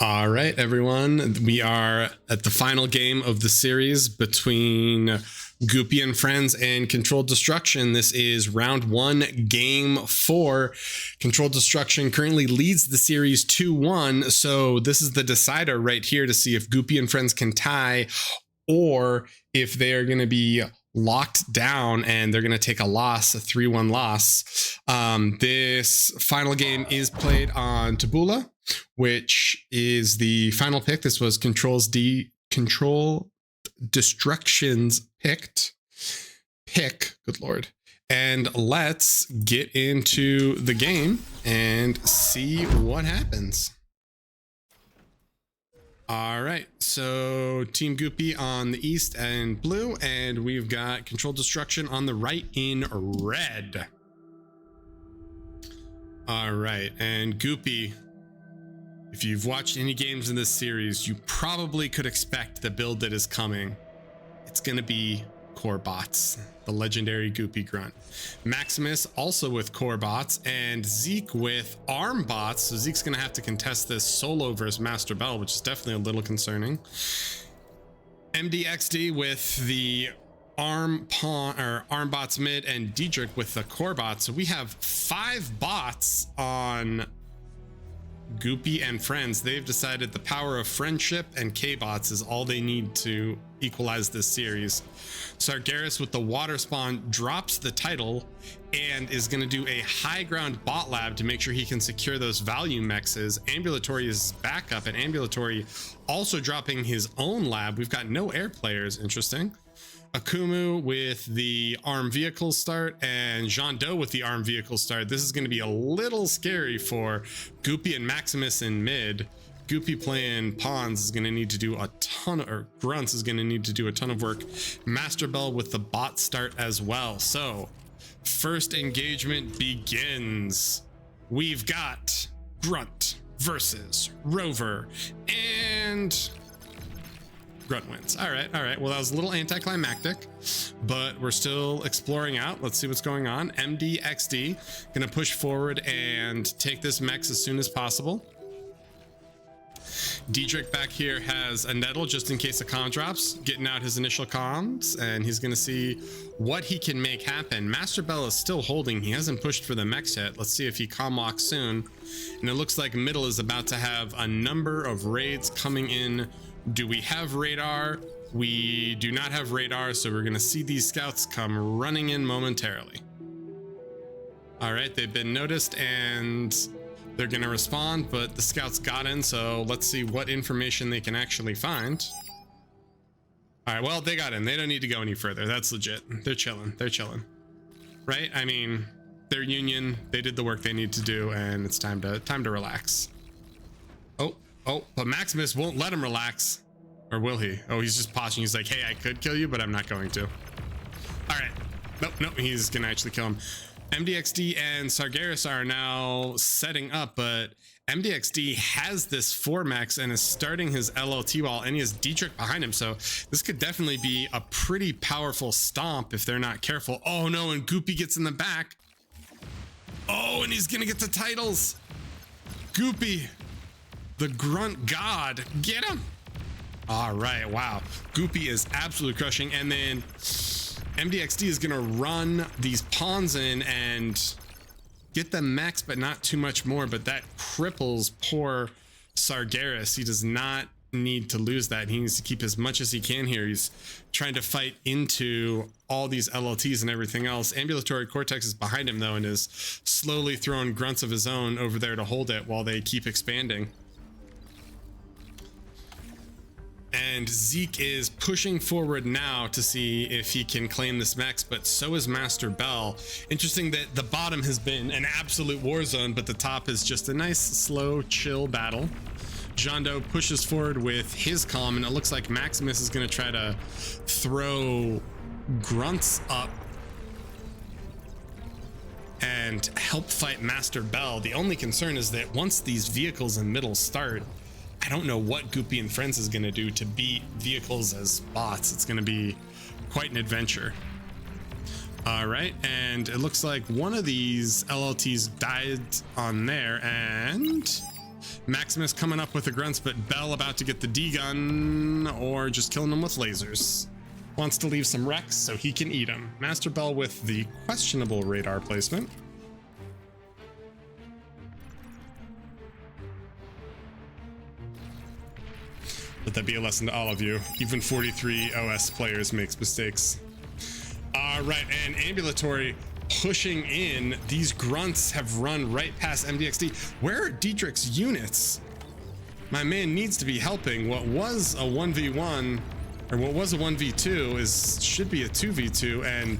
All right, everyone. We are at the final game of the series between Goopy and Friends and Controlled Destruction. This is round 1, game 4. Controlled Destruction currently leads the series 2-1. So this is the decider right here to see if Goopy and Friends can tie or if they are going to be locked down and they're going to take a loss, a 3-1 loss. This final game is played on Taboola, which is the final pick. This was Controlled Destruction's pick. Good Lord. And let's get into the game and see what happens. All right, so Team Goopy on the east and blue, and we've got Controlled Destruction on the right in red. All right, and Goopy, if you've watched any games in this series, you probably could expect the build that is coming. It's going to be core bots, the legendary Goopy grunt. Maximus also with core bots, and Zeke with arm bots. So Zeke's going to have to contest this solo versus Master Bell, which is definitely a little concerning. MDXD with the arm bots mid, and Diedrich with the core bots. So we have 5 bots on Goopy and Friends. They've decided the power of friendship and K-bots is all they need to equalize this series. Sargeras with the water spawn drops the title and is going to do a high ground bot lab to make sure he can secure those value mexes. Ambulatory is backup, and Ambulatory also dropping his own lab. We've got no air players. Interesting. Akumu with the arm vehicle start, and Jean Do with the arm vehicle start. This is going to be a little scary for Goopy and Maximus in mid. Goopy playing pawns is going to need to do a ton, or grunts is going to need to do a ton of work. Master Bell with the bot start as well. So first engagement begins. We've got Grunt versus Rover, and Grunt wins. All right. Well, that was a little anticlimactic, but we're still exploring out. Let's see what's going on. MDXD gonna push forward and take this mex as soon as possible. Diedrich back here has a nettle just in case a comm drops, getting out his initial comms, and he's gonna see what he can make happen. Master Bell is still holding. He hasn't pushed for the mex yet. Let's see if he comm walks soon. And it looks like middle is about to have a number of raids coming in. Do we have radar? We do not have radar, so we're going to see these scouts come running in momentarily. All right, they've been noticed and they're going to respond, but the scouts got in, so let's see what information they can actually find. All right, well, they got in. They don't need to go any further. That's legit. They're chilling. Right? I mean, they're union. They did the work they need to do, and it's time to relax. Oh, but Maximus won't let him relax. Or will he? Oh, he's just posturing. He's like, hey, I could kill you, but I'm not going to. All right. Nope, he's going to actually kill him. MDXD and Sargeras are now setting up, but MDXD has this 4-max and is starting his LLT wall, and he has Diedrich behind him, so this could definitely be a pretty powerful stomp if they're not careful. Oh, no, and Goopy gets in the back. Oh, and he's going to get the titles. Goopy, the grunt god, get him. All right, wow, Goopy is absolutely crushing, and then MDXD is gonna run these pawns in and get them max, but not too much more, but that cripples poor Sargeras. He does not need to lose that. He needs to keep as much as he can here. He's trying to fight into all these LLTs and everything else. Ambulatory Cortex is behind him though, and is slowly throwing grunts of his own over there to hold it while they keep expanding. And Zeke is pushing forward now to see if he can claim this max, but so is Master Bell. Interesting that the bottom has been an absolute war zone, but the top is just a nice, slow, chill battle. Jean Do pushes forward with his comm, and it looks like Maximus is going to try to throw grunts up and help fight Master Bell. The only concern is that once these vehicles in middle start, I don't know what Goopy and Friends is going to do to beat vehicles as bots. It's going to be quite an adventure. All right, and it looks like one of these LLTs died on there, and Maximus coming up with the grunts, but Bell about to get the D-gun or just killing them with lasers. Wants to leave some wrecks so he can eat them. Master Bell with the questionable radar placement. Let that be a lesson to all of you. Even 43 OS players makes mistakes. All right, and Ambulatory pushing in. These grunts have run right past MDXD. Where are Dietrich's units? My man needs to be helping. What was a 1v1, or what was a 1v2 should be a 2v2, and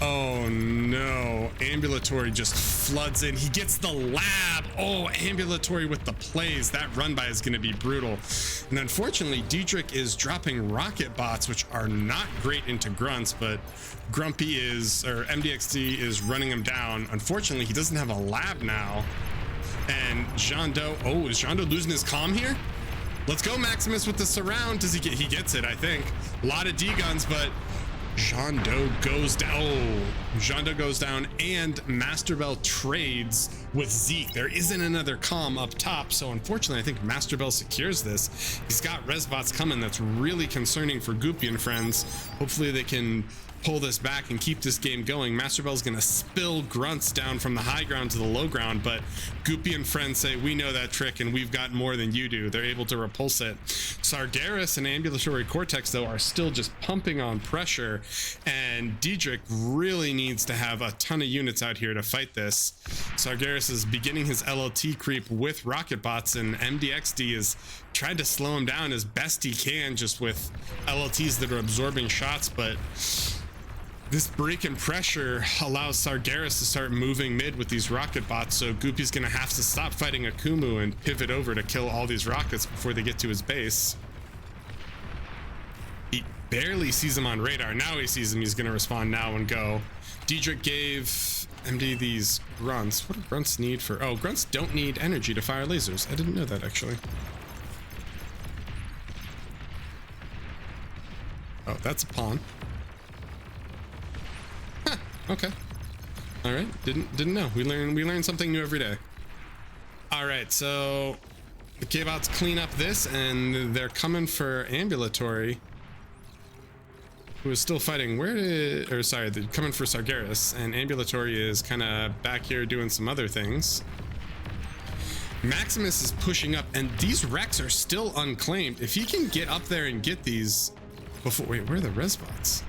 oh no, Ambulatory just floods in. He gets the lab. Oh, Ambulatory with the plays. That run by is going to be brutal. And unfortunately, Dietrich is dropping rocket bots, which are not great into grunts, but Grumpy or MDXD is running him down. Unfortunately, he doesn't have a lab now. And Jean Do, oh, is Jean Do losing his comm here? Let's go, Maximus, with the surround. Does he gets it, I think. A lot of D-guns, but Jean Do goes down. Oh, Jean Do goes down, and Master Bell trades with Zeke. There isn't another comm up top, so unfortunately, I think Master Bell secures this. He's got Resbots coming. That's really concerning for Goopy and friends. Hopefully, they can pull this back and keep this game going. Master Bell's gonna spill grunts down from the high ground to the low ground, but Goopy and friends say, we know that trick and we've got more than you do. They're able to repulse it. Sargeras and Ambulatory Cortex, though, are still just pumping on pressure, and Dietrich really needs to have a ton of units out here to fight this. Sargeras is beginning his LLT creep with rocket bots, and MDXD is trying to slow him down as best he can, just with LLTs that are absorbing shots, but this break in pressure allows Sargeras to start moving mid with these rocket bots, so Goopy's gonna have to stop fighting Akumu and pivot over to kill all these rockets before they get to his base. He barely sees him on radar. Now he sees him. He's gonna respond now and go. Dietrich gave MD these grunts. What do grunts need for? Oh, grunts don't need energy to fire lasers. I didn't know that, actually. Oh, that's a pawn. Okay. All right. Didn't know. We learn something new every day. All right. So the K-bots clean up this, and they're coming for Ambulatory, who is still fighting. They're coming for Sargeras, and Ambulatory is kind of back here doing some other things. Maximus is pushing up, and these wrecks are still unclaimed. If he can get up there and get these before, wait, where are the Resbots?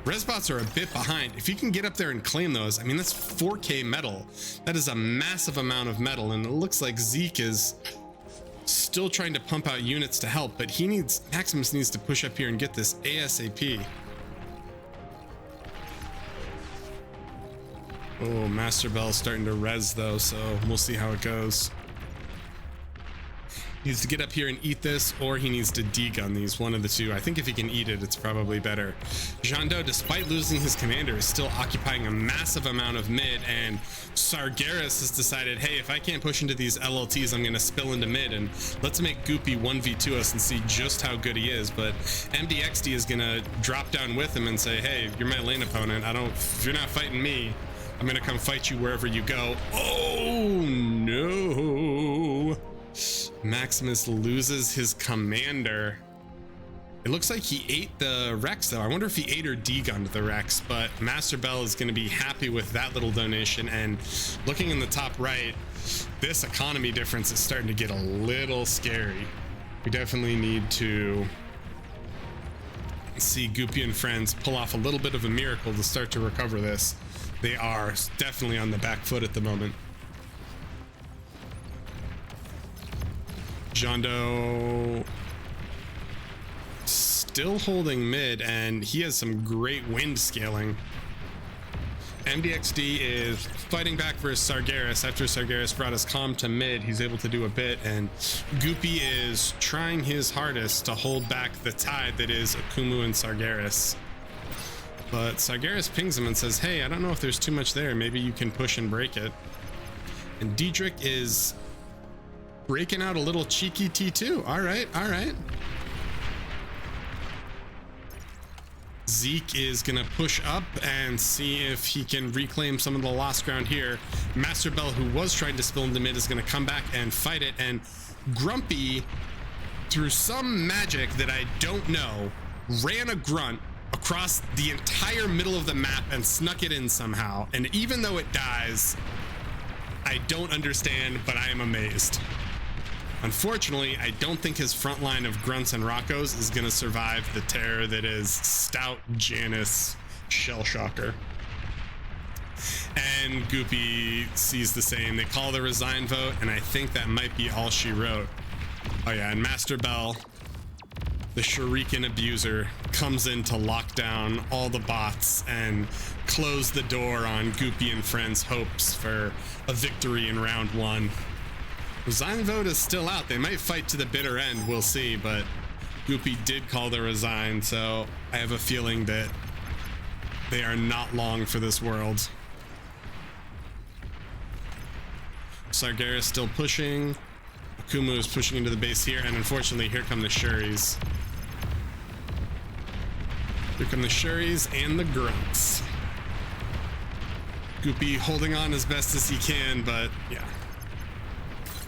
Resbots are a bit behind. If you can get up there and claim those, I mean, that's 4K metal. That is a massive amount of metal, and it looks like Zeke is still trying to pump out units to help, but Maximus needs to push up here and get this ASAP. Oh, Master Bell's starting to res though, so we'll see how it goes. He needs to get up here and eat this, or he needs to D-gun these, one of the two. I think if he can eat it, it's probably better. Jean Do, despite losing his commander, is still occupying a massive amount of mid, and Sargeras has decided, hey, if I can't push into these LLTs, I'm gonna spill into mid, and let's make Goopy 1v2 us and see just how good he is. But MDXD is gonna drop down with him and say, hey, you're my lane opponent. If you're not fighting me, I'm gonna come fight you wherever you go. Oh no. Maximus loses his commander. It looks like he ate the Rex though. I wonder if he ate or D-gunned the Rex, but Master Bell is going to be happy with that little donation. And looking in the top right, this economy difference is starting to get a little scary. We definitely need to see Goopy and friends pull off a little bit of a miracle to start to recover this. They are definitely on the back foot at the moment. Jean Do still holding mid, and he has some great wind scaling. MDXD is fighting back versus Sargeras. After Sargeras brought his comm to mid, he's able to do a bit, and Goopy is trying his hardest to hold back the tide that is Akumu and Sargeras. But Sargeras pings him and says, hey, I don't know if there's too much there. Maybe you can push and break it. And Dietrich is breaking out a little cheeky T2. All right, all right. Zeke is gonna push up and see if he can reclaim some of the lost ground here. Master Bell, who was trying to spill into mid, is gonna come back and fight it, and Grumpy, through some magic that I don't know, ran a grunt across the entire middle of the map and snuck it in somehow. And even though it dies, I don't understand, but I am amazed. Unfortunately, I don't think his front line of grunts and rockos is going to survive the terror that is Stout Janice Shellshocker. And Goopy sees the same. They call the resign vote, and I think that might be all she wrote. Oh yeah, and Master Bell, the Shuriken abuser, comes in to lock down all the bots and close the door on Goopy and friends' hopes for a victory in round 1. Resign vote is still out. They might fight to the bitter end, we'll see, but Goopy did call the resign, so I have a feeling that they are not long for this world. Sargeras still pushing. Akumu is pushing into the base here, and unfortunately, here come the Shuris. Here come the Shuris and the Grunts. Goopy holding on as best as he can, but yeah.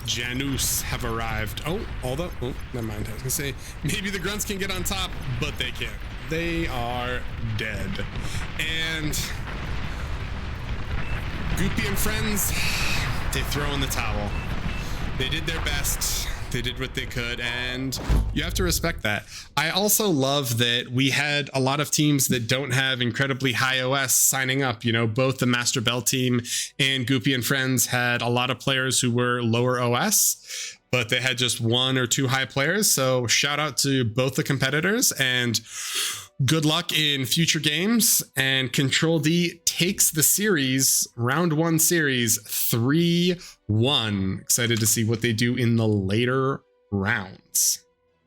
Janus have arrived. Oh, never mind. I was gonna say, maybe the Grunts can get on top, but they can't. They are dead. And Goopy and friends, they throw in the towel. They did their best. They did what they could, and you have to respect that. I also love that we had a lot of teams that don't have incredibly high OS signing up. You know, both the Master Bell team and Goopy and friends had a lot of players who were lower OS, but they had just 1 or 2 high players. So shout out to both the competitors, and good luck in future games. And Control D takes the series, round 1 series, 3-1. Excited to see what they do in the later rounds.